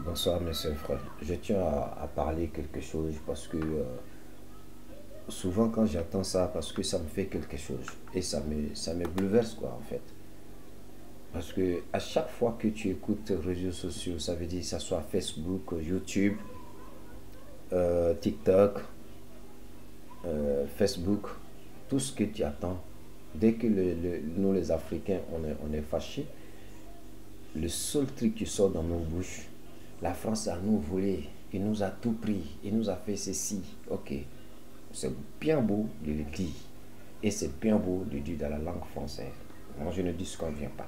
Bonsoir, monsieur le frère. Je tiens à parler quelque chose parce que souvent quand j'entends ça, parce que ça me fait quelque chose et ça me bouleverse quoi en fait. Parce que à chaque fois que tu écoutes les réseaux sociaux, ça veut dire que ça soit Facebook, YouTube, TikTok, Facebook, tout ce que tu attends, dès que nous les Africains on est fâchés, le seul truc qui sort dans nos bouches, la France a nous volé, il nous a tout pris, il nous a fait ceci. Ok, c'est bien beau de le dire et c'est bien beau de le dire dans la langue française. Moi, je ne dis ce qu'on ne vient pas.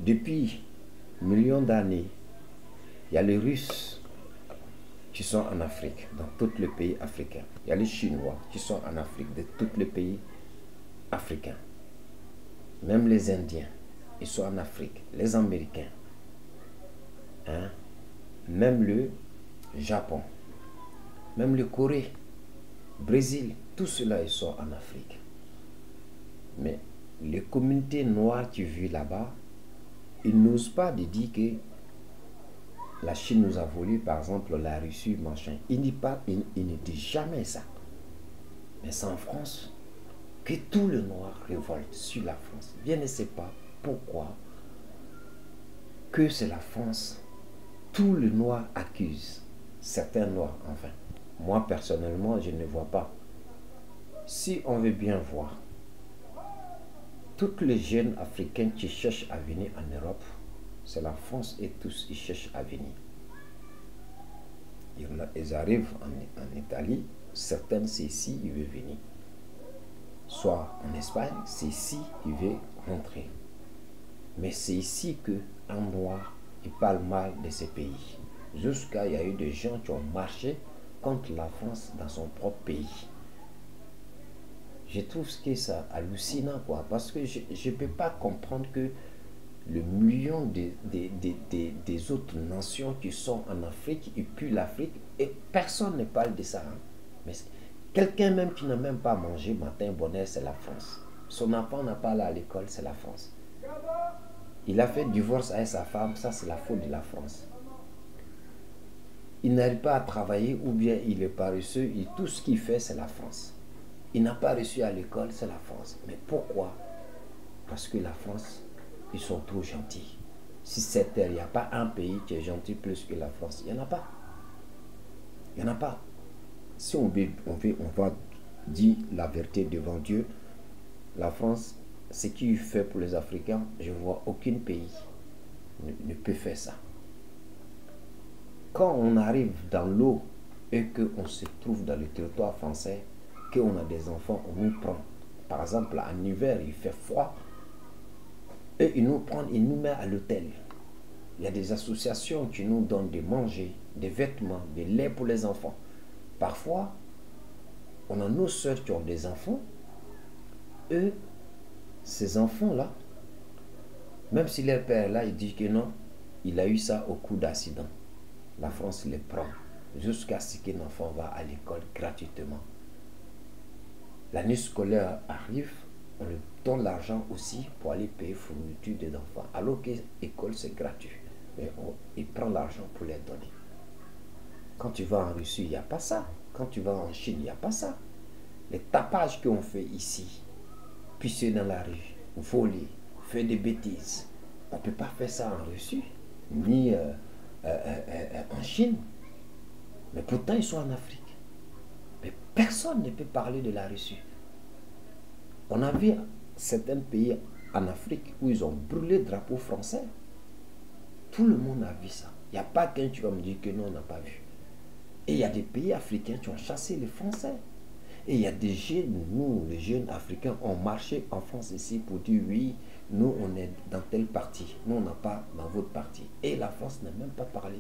Depuis millions d'années, il y a les Russes qui sont en Afrique, dans tous les pays africains. Il y a les Chinois qui sont en Afrique, de tous les pays africains. Même les Indiens, ils sont en Afrique. Les Américains. Hein? Même le Japon. Même le Corée. Brésil. Tout cela, ils sont en Afrique. Mais les communautés noires qui vivent là-bas, ils n'osent pas de dire que la Chine nous a volé, par exemple, la Russie, machin. Ils ne disent jamais ça. Mais c'est en France que tout le noir révolte sur la France. Je ne sais pas pourquoi que c'est la France. Tout le noir accuse. Certains noirs, enfin. Moi, personnellement, je ne vois pas. Si on veut bien voir, tous les jeunes africains qui cherchent à venir en Europe, c'est la France et tous ils cherchent à venir. Ils arrivent en Italie, certaines c'est ici, ils veulent venir. Soit en Espagne, c'est ici, ils veulent rentrer. Mais c'est ici qu'un noir, il parle mal de ces pays. Jusqu'à il y a eu des gens qui ont marché contre la France dans son propre pays. Je trouve que c'est hallucinant, quoi, parce que je ne peux pas comprendre que le million des autres nations qui sont en Afrique et puis l'Afrique, et personne ne parle de ça. Hein. Mais quelqu'un même qui n'a même pas mangé matin bonheur, c'est la France. Son enfant n'a pas allé à l'école, c'est la France. Il a fait divorce avec sa femme, ça c'est la faute de la France. Il n'arrive pas à travailler ou bien il est paresseux, et tout ce qu'il fait c'est la France. Il n'a pas reçu à l'école, c'est la France. Mais pourquoi? Parce que la France, ils sont trop gentils. Si c'est terre, il n'y a pas un pays qui est gentil plus que la France. Il n'y en a pas. Il n'y en a pas. Si on va dire la vérité devant Dieu, la France, ce qu'il fait pour les Africains, je ne vois aucun pays ne peut faire ça. Quand on arrive dans l'eau et qu'on se trouve dans le territoire français, qu'on a des enfants, on nous prend. Par exemple, en hiver, il fait froid. Et ils nous prennent, ils nous mettent à l'hôtel. Il y a des associations qui nous donnent de manger, des vêtements, des laits pour les enfants. Parfois, on a nos soeurs qui ont des enfants. Eux, ces enfants-là, même si leur père là, il dit que non, il a eu ça au coup d'accident. La France les prend jusqu'à ce qu'un enfant va à l'école gratuitement. L'année scolaire arrive, on lui donne l'argent aussi pour aller payer fourniture des enfants. Alors que l'école c'est gratuit. Mais il prend l'argent pour les donner. Quand tu vas en Russie, il n'y a pas ça. Quand tu vas en Chine, il n'y a pas ça. Les tapages qu'on fait ici, pisser dans la rue, voler, faire des bêtises, on ne peut pas faire ça en Russie, ni en Chine. Mais pourtant, ils sont en Afrique. Mais personne ne peut parler de la Russie. On a vu certains pays en Afrique où ils ont brûlé le drapeau français. Tout le monde a vu ça. Il n'y a pas qu'un qui va me dire que non, on n'a pas vu. Et il y a des pays africains qui ont chassé les Français. Et il y a des jeunes, nous, les jeunes africains, ont marché en France ici pour dire oui, nous, on est dans tel parti. Nous, on n'a pas dans votre parti. Et la France n'a même pas parlé.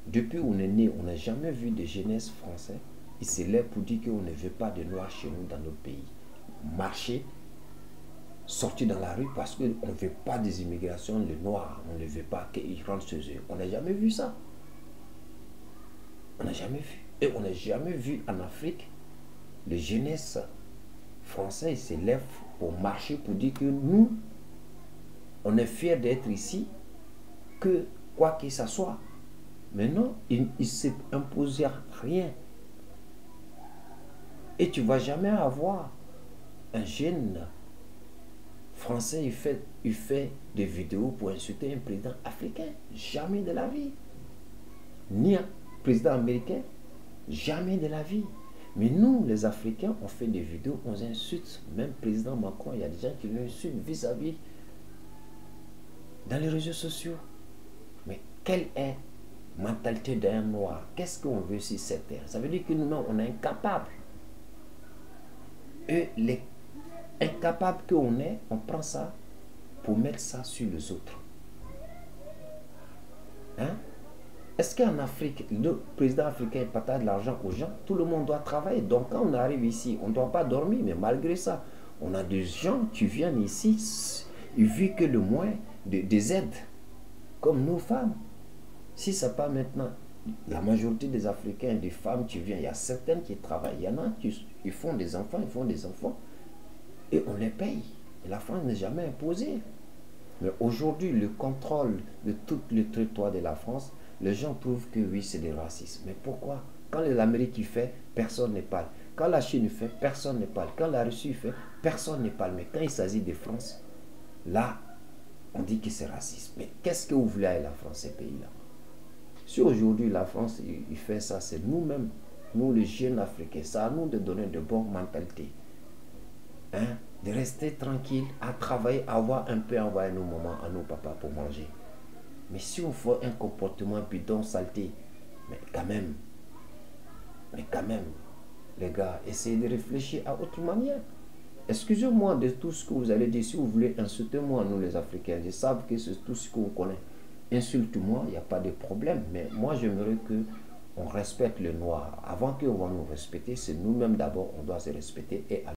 Depuis où on est né, on n'a jamais vu de jeunesse français. Ils se lèvent pour dire qu'on ne veut pas de noirs chez nous dans notre pays. Marcher, sortir dans la rue parce qu'on ne veut pas des immigrations, les noirs, on ne veut pas qu'ils rentrent chez eux. On n'a jamais vu ça. On n'a jamais vu. Et on n'a jamais vu en Afrique les jeunesses français se lèvent pour marcher, pour dire que nous, on est fiers d'être ici, que quoi que ce soit, Mais non, il ne s'est imposé rien. Et tu ne vas jamais avoir un jeune français, il fait des vidéos pour insulter un président africain. Jamais de la vie. Ni un président américain. Jamais de la vie. Mais nous, les Africains, on fait des vidéos, on insulte. Même président Macron, il y a des gens qui l'insultent vis-à-vis dans les réseaux sociaux. Mais quelle est la mentalité d'un noir? Qu'est-ce qu'on veut sur cette terre? Ça veut dire que nous, on est incapables. Et les incapables qu'on est, on prend ça pour mettre ça sur les autres. Hein? Est-ce qu'en Afrique, le président africain partage de l'argent aux gens? Tout le monde doit travailler. Donc quand on arrive ici, on ne doit pas dormir. Mais malgré ça, on a des gens qui viennent ici, ils vivent que le moins des aides, comme nos femmes. Si ce n'est pas maintenant, la majorité des Africains, des femmes qui viennent, il y a certaines qui travaillent. Il y en a qui ils font des enfants, et on les paye. Et la France n'est jamais imposée. Mais aujourd'hui, le contrôle de tout le territoire de la France, les gens trouvent que oui, c'est des racistes. Mais pourquoi? Quand l'Amérique fait, personne ne parle. Quand la Chine fait, personne ne parle. Quand la Russie fait, personne ne parle. Mais quand il s'agit de France, là, on dit que c'est raciste. Mais qu'est-ce que vous voulez avec la France, ces pays-là? Si aujourd'hui la France il fait ça, c'est nous-mêmes, nous les jeunes Africains, c'est à nous de donner de bonnes mentalités. Hein? De rester tranquille, à travailler, à avoir un peu envoyé nos mamans, à nos papas pour manger. Mais si on fait un comportement bidon, saleté, mais quand même, les gars, essayez de réfléchir à autre manière. Excusez-moi de tout ce que vous allez dire. Si vous voulez insulter moi, nous les Africains, je sais que c'est tout ce que vous connaissez. Insulte-moi, il n'y a pas de problème. Mais moi, j'aimerais que on respecte le noir. Avant qu'on va nous respecter, c'est nous-mêmes d'abord, on doit se respecter et